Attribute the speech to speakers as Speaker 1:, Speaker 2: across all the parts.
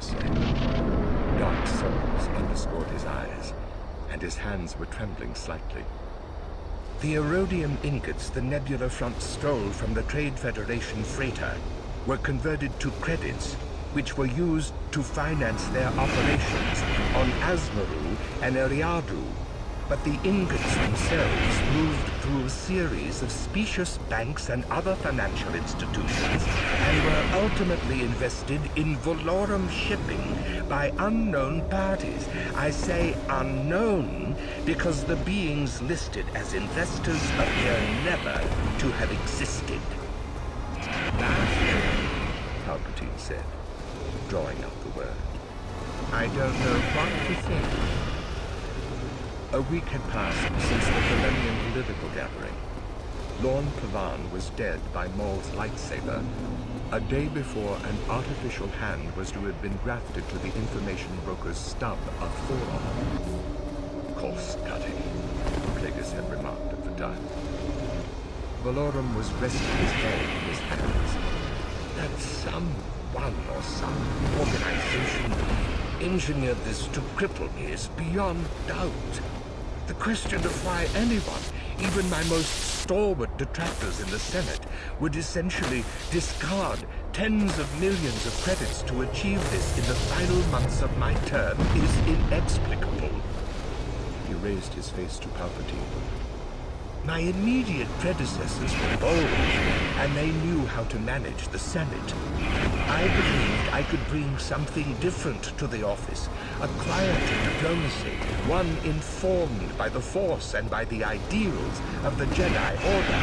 Speaker 1: said. Dark circles underscored his eyes, and his hands were trembling slightly. The erodium ingots the Nebula Front stole from the Trade Federation freighter were converted to credits, which were used to finance their operations on Asmaru and Eriadu. But the ingots themselves moved through a series of specious banks and other financial institutions and were ultimately invested in Valorum shipping by unknown parties. I say unknown because the beings listed as investors appear never to have existed. Palpatine said, drawing out the word. I don't know what to think. A week had passed since the Millennium political gathering. Lorne Pavan was dead by Maul's lightsaber, a day before an artificial hand was to have been grafted to the information broker's stub of Thoron. Coarse cutting, Plagueis had remarked at the time. Valorum was resting his head in his hands. That someone or some organization engineered this to cripple me is beyond doubt. The question of why anyone, even my most stalwart detractors in the Senate, would essentially discard tens of millions of credits to achieve this in the final months of my term is inexplicable. He raised his face to Palpatine. My immediate predecessors were bold, and they knew how to manage the Senate. I believed I could bring something different to the office, a quieter diplomacy, one informed by the Force and by the ideals of the Jedi Order.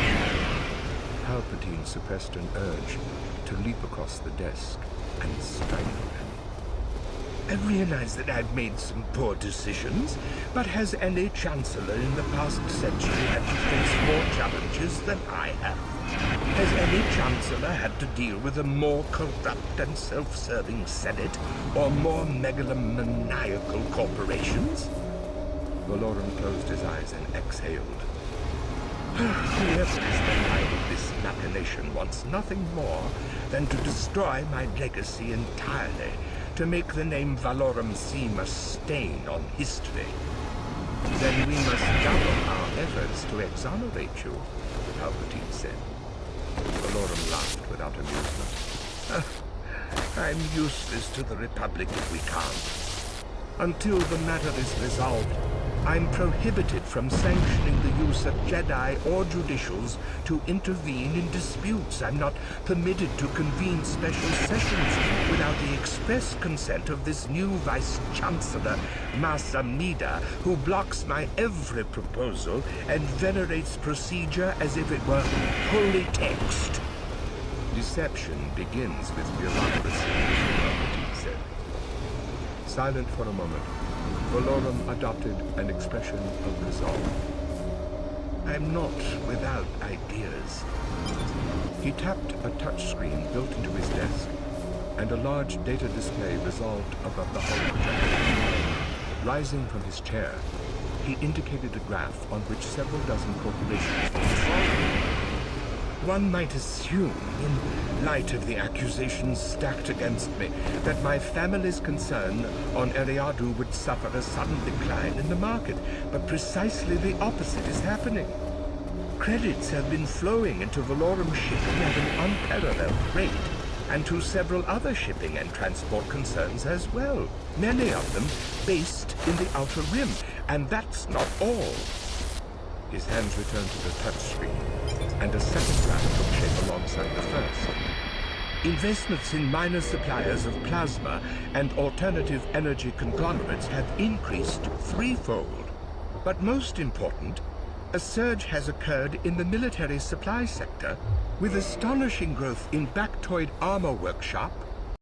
Speaker 1: Palpatine suppressed an urge to leap across the desk and strangle him. I realize that I've made some poor decisions, but has any Chancellor in the past century had to face more challenges than I have? Has any Chancellor had to deal with a more corrupt and self-serving Senate, or more megalomaniacal corporations? Valorum closed his eyes and exhaled. Whoever is behind this machination wants nothing more than to destroy my legacy entirely, to make the name Valorum seem a stain on history. Then we must double our efforts to exonerate you, Palpatine said. Valorum laughed without amusement. I'm useless to the Republic if we can't. Until the matter is resolved, I'm prohibited from sanctioning the use of Jedi or judicials to intervene in disputes. I'm not permitted to convene special sessions without the express consent of this new Vice-Chancellor, Masa Mida, who blocks my every proposal and venerates procedure as if it were holy text. Deception begins with bureaucracy, Palpatine said. Silent for a moment, Valorum adopted an expression of resolve. I'm not without ideas. He tapped a touchscreen built into his desk, and a large data display resolved above the hull projector. Rising from his chair, he indicated a graph on which several dozen corporations were displayed. One might assume, in light of the accusations stacked against me, that my family's concern on Eriadu would suffer a sudden decline in the market, but precisely the opposite is happening. Credits have been flowing into Valorum shipping at an unparalleled rate, and to several other shipping and transport concerns as well, many of them based in the Outer Rim, and that's not all. His hands returned to the touchscreen, and a second graph took shape alongside the first. Investments in minor suppliers of plasma and alternative energy conglomerates have increased threefold. But most important, a surge has occurred in the military supply sector, with astonishing growth in Bactoid Armor Workshop